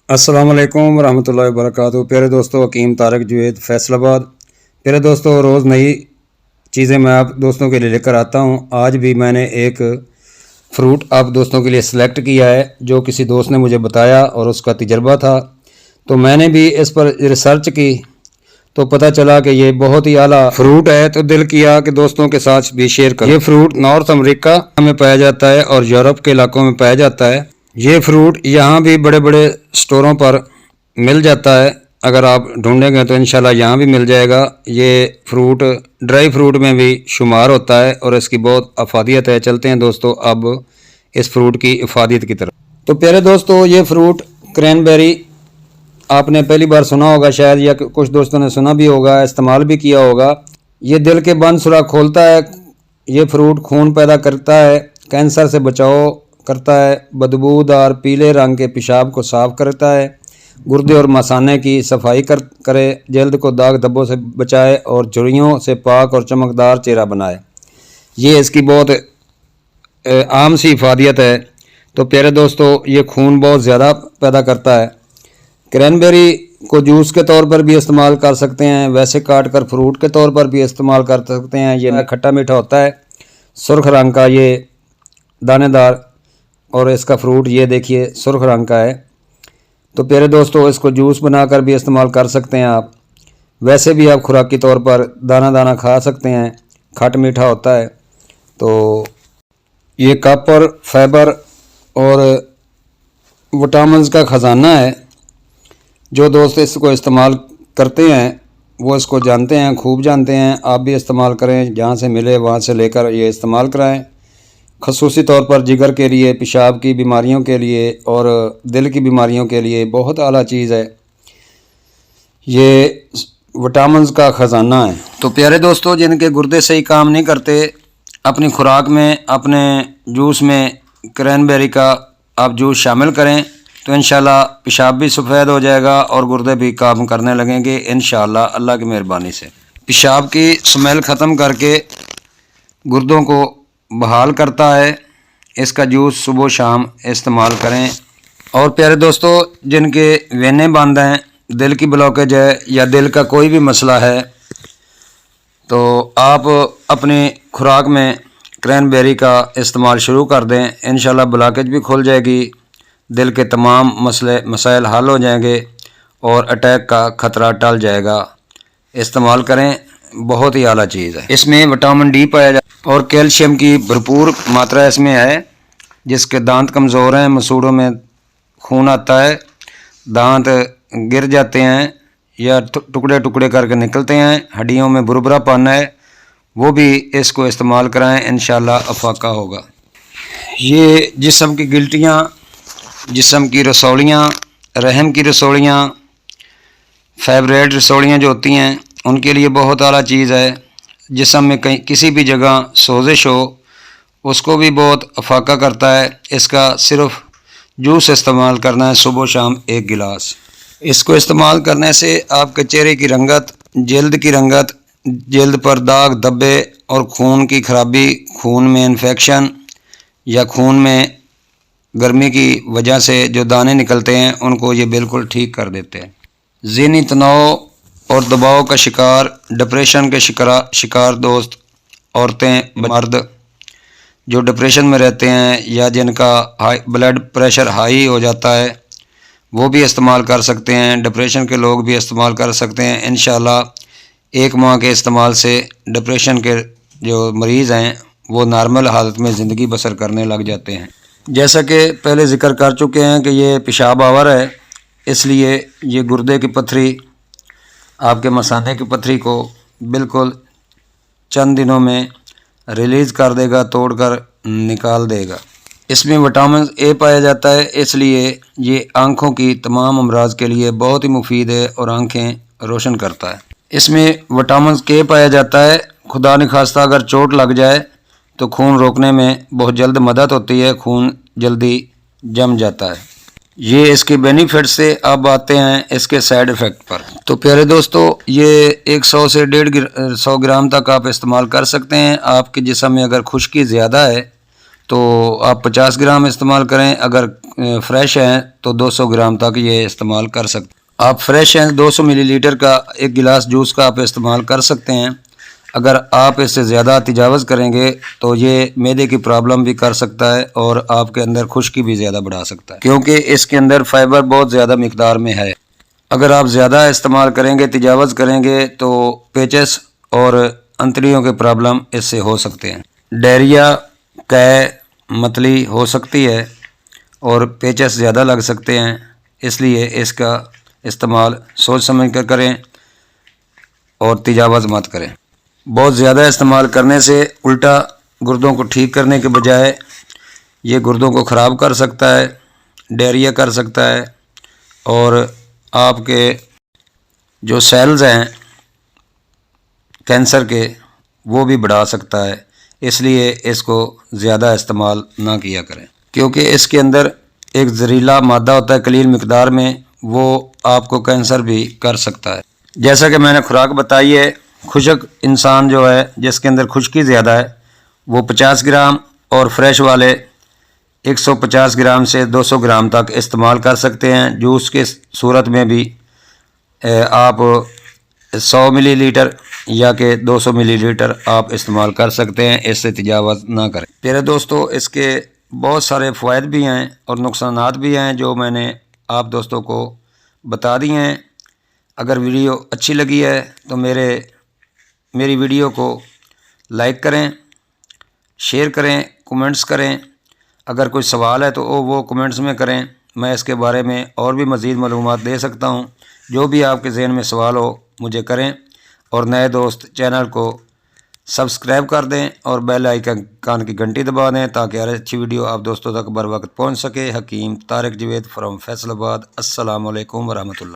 अस्सलाम वालेकुम रहमतुल्लाहि वबरकातुहू। प्यारे दोस्तों, हकीम तारक जुवैद फैसलाबाद। प्यारे दोस्तों, रोज़ नई चीज़ें मैं आप दोस्तों के लिए लेकर आता हूँ। आज भी मैंने एक फ़्रूट आप दोस्तों के लिए सिलेक्ट किया है जो किसी दोस्त ने मुझे बताया और उसका तजर्बा था, तो मैंने भी इस पर रिसर्च की तो पता चला कि ये बहुत ही आला फ्रूट है। तो दिल किया कि दोस्तों के साथ भी शेयर करूं। ये फ्रूट नॉर्थ अमेरिका में पाया जाता है और यूरोप के इलाकों में पाया जाता है। ये फ्रूट यहाँ भी बड़े बड़े स्टोरों पर मिल जाता है, अगर आप ढूंढेंगे तो इंशाल्लाह यहाँ भी मिल जाएगा। ये फ्रूट ड्राई फ्रूट में भी शुमार होता है और इसकी बहुत अफादियत है। चलते हैं दोस्तों अब इस फ्रूट की अफादियत की तरफ। तो प्यारे दोस्तों, ये फ्रूट क्रैनबेरी आपने पहली बार सुना होगा शायद, या कुछ दोस्तों ने सुना भी होगा, इस्तेमाल भी किया होगा। ये दिल के बंद सुराख खोलता है। ये फ्रूट खून पैदा करता है, कैंसर से बचाव करता है, बदबूदार पीले रंग के पेशाब को साफ करता है, गुर्दे और मसाने की सफाई करे, जल्द को दाग धब्बों से बचाए और झुर्रियों से पाक और चमकदार चेहरा बनाए। ये इसकी बहुत आम सी इफादियत है। तो प्यारे दोस्तों, ये खून बहुत ज़्यादा पैदा करता है। क्रैनबेरी को जूस के तौर पर भी इस्तेमाल कर सकते हैं, वैसे काट कर फ्रूट के तौर पर भी इस्तेमाल कर सकते हैं। ये खट्टा मीठा होता है, सुर्ख रंग का ये दानेदार, और इसका फ्रूट ये देखिए सुर्ख रंग का है। तो प्यारे दोस्तों, इसको जूस बनाकर भी इस्तेमाल कर सकते हैं आप, वैसे भी आप खुराकी तौर पर दाना दाना खा सकते हैं, खट मीठा होता है। तो ये कॉपर, फाइबर और विटामिन्स का ख़जाना है। जो दोस्त इसको इस्तेमाल करते हैं वो इसको जानते हैं, खूब जानते हैं। आप भी इस्तेमाल करें, जहाँ से मिले वहाँ से लेकर ये इस्तेमाल कराएं। खसूसी तौर पर जिगर के लिए, पेशाब की बीमारियों के लिए और दिल की बीमारियों के लिए बहुत आला चीज़ है। ये विटामिन्स का ख़जाना है। तो प्यारे दोस्तों, जिनके गुर्दे सही काम नहीं करते, अपनी खुराक में, अपने जूस में क्रैनबेरी का आप जूस शामिल करें तो इंशाल्लाह पेशाब भी सफ़ेद हो जाएगा और गुर्दे भी काम करने लगेंगे इंशाल्लाह, अल्लाह की मेहरबानी से। पेशाब की स्मेल ख़त्म करके गुर्दों को बहाल करता है। इसका जूस सुबह शाम इस्तेमाल करें। और प्यारे दोस्तों, जिनके वेनें बंद हैं, दिल की ब्लॉकेज है या दिल का कोई भी मसला है, तो आप अपनी खुराक में क्रैनबेरी का इस्तेमाल शुरू कर दें। इंशाल्लाह ब्लॉकेज भी खुल जाएगी, दिल के तमाम मसाइल हल हो जाएंगे और अटैक का ख़तरा टल जाएगा। इस्तेमाल करें, बहुत ही आला चीज़ है। इसमें विटामिन डी पाया जाता है और कैल्शियम की भरपूर मात्रा इसमें है। जिसके दांत कमज़ोर हैं, मसूड़ों में खून आता है, दांत गिर जाते हैं या टुकड़े टुकड़े करके निकलते हैं, हड्डियों में बुरबुरापन है, वो भी इसको इस्तेमाल कराएं, इंशाल्लाह अफाका होगा। ये जिस्म की गिल्टियाँ, जिस्म की रसौलियाँ, रहम की रसौलियाँ, फाइब्रेड रसौलियाँ जो होती हैं, उनके लिए बहुत आला चीज़ है। जिस्म में कहीं किसी भी जगह सोजिश हो, उसको भी बहुत अफाका करता है। इसका सिर्फ जूस इस्तेमाल करना है, सुबह शाम 1 गिलास। इसको इस्तेमाल करने से आपके चेहरे की रंगत, जल्द की रंगत, जल्द पर दाग धब्बे और खून की खराबी, खून में इन्फेक्शन या खून में गर्मी की वजह से जो दाने निकलते हैं, उनको ये बिल्कुल ठीक कर देते हैं। ज़हनी तनाव और दबाव का शिकार, डिप्रेशन के शिकार दोस्त, औरतें, मर्द जो डिप्रेशन में रहते हैं या जिनका ब्लड प्रेशर हाई हो जाता है, वो भी इस्तेमाल कर सकते हैं। डिप्रेशन के लोग भी इस्तेमाल कर सकते हैं। इंशाल्लाह 1 माह के इस्तेमाल से डिप्रेशन के जो मरीज़ हैं वो नॉर्मल हालत में ज़िंदगी बसर करने लग जाते हैं। जैसा कि पहले ज़िक्र कर चुके हैं कि ये पेशाब आवर है, इसलिए ये गुर्दे की पथरी, आपके मसाने की पथरी को बिल्कुल चंद दिनों में रिलीज़ कर देगा, तोड़कर निकाल देगा। इसमें विटामिन ए पाया जाता है, इसलिए ये आँखों की तमाम अमराज के लिए बहुत ही मुफीद है और आँखें रोशन करता है। इसमें विटामिन के पाया जाता है। खुदा न खास्ता अगर चोट लग जाए तो खून रोकने में बहुत जल्द मदद होती है, खून जल्दी जम जाता है। ये इसके बेनिफिट से अब आते हैं इसके साइड इफ़ेक्ट पर। तो प्यारे दोस्तों, ये 100 से 150 ग्राम तक आप इस्तेमाल कर सकते हैं। आपके जिस्म में अगर खुश्की ज़्यादा है تو آپ 50 گرام استعمال کریں، اگر فریش ہیں تو 200 گرام تک یہ استعمال کر سکتے ہیں۔ آپ فریش ہیں 200 ملی لیٹر کا ایک گلاس جوس کا آپ استعمال کر سکتے ہیں۔ اگر آپ اس سے زیادہ تجاوز کریں گے تو یہ معدے کی پرابلم بھی کر سکتا ہے اور آپ کے اندر خشکی بھی زیادہ بڑھا سکتا ہے، کیونکہ اس کے اندر فائبر بہت زیادہ مقدار میں ہے۔ اگر آپ زیادہ استعمال کریں گے، تجاوز کریں گے تو پیچس اور انتڑیوں کے پرابلم اس سے ہو سکتے ہیں۔ ڈائریا، قے، متلی ہو سکتی ہے اور پیچس زیادہ لگ سکتے ہیں، اس لیے اس کا استعمال سوچ سمجھ کر کریں اور تجاوز مت کریں۔ بہت زیادہ استعمال کرنے سے الٹا گردوں کو ٹھیک کرنے کے بجائے یہ گردوں کو خراب کر سکتا ہے، ڈائریا کر سکتا ہے اور آپ کے جو سیلز ہیں کینسر کے وہ بھی بڑھا سکتا ہے۔ اس لیے اس کو زیادہ استعمال نہ کیا کریں، کیونکہ اس کے اندر ایک زہریلا مادہ ہوتا ہے قلیل مقدار میں، وہ آپ کو کینسر بھی کر سکتا ہے۔ جیسا کہ میں نے خوراک بتائی ہے، خشک انسان جو ہے جس کے اندر خشکی زیادہ ہے وہ 50 گرام اور فریش والے 150 گرام سے 200 گرام تک استعمال کر سکتے ہیں۔ جوس کے صورت میں بھی آپ 100 ملی لیٹر یا کہ 200 ملی لیٹر آپ استعمال کر سکتے ہیں، اس سے تجاوز نہ کریں۔ پیارے دوستو، اس کے بہت سارے فوائد بھی ہیں اور نقصانات بھی ہیں جو میں نے آپ دوستوں کو بتا دیے ہیں۔ اگر ویڈیو اچھی لگی ہے تو میری ویڈیو کو لائک کریں، شیئر کریں، کومنٹس کریں۔ اگر کوئی سوال ہے تو وہ کومنٹس میں کریں، میں اس کے بارے میں اور بھی مزید معلومات دے سکتا ہوں۔ جو بھی آپ کے ذہن میں سوال ہو مجھے کریں، اور نئے دوست چینل کو سبسکرائب کر دیں اور بیل آئیکن کی گھنٹی دبا دیں تاکہ ہر اچھی ویڈیو آپ دوستوں تک بر وقت پہنچ سکے۔ حکیم طارق جوید فرام فیصل آباد۔ السلام علیکم ورحمۃ اللہ۔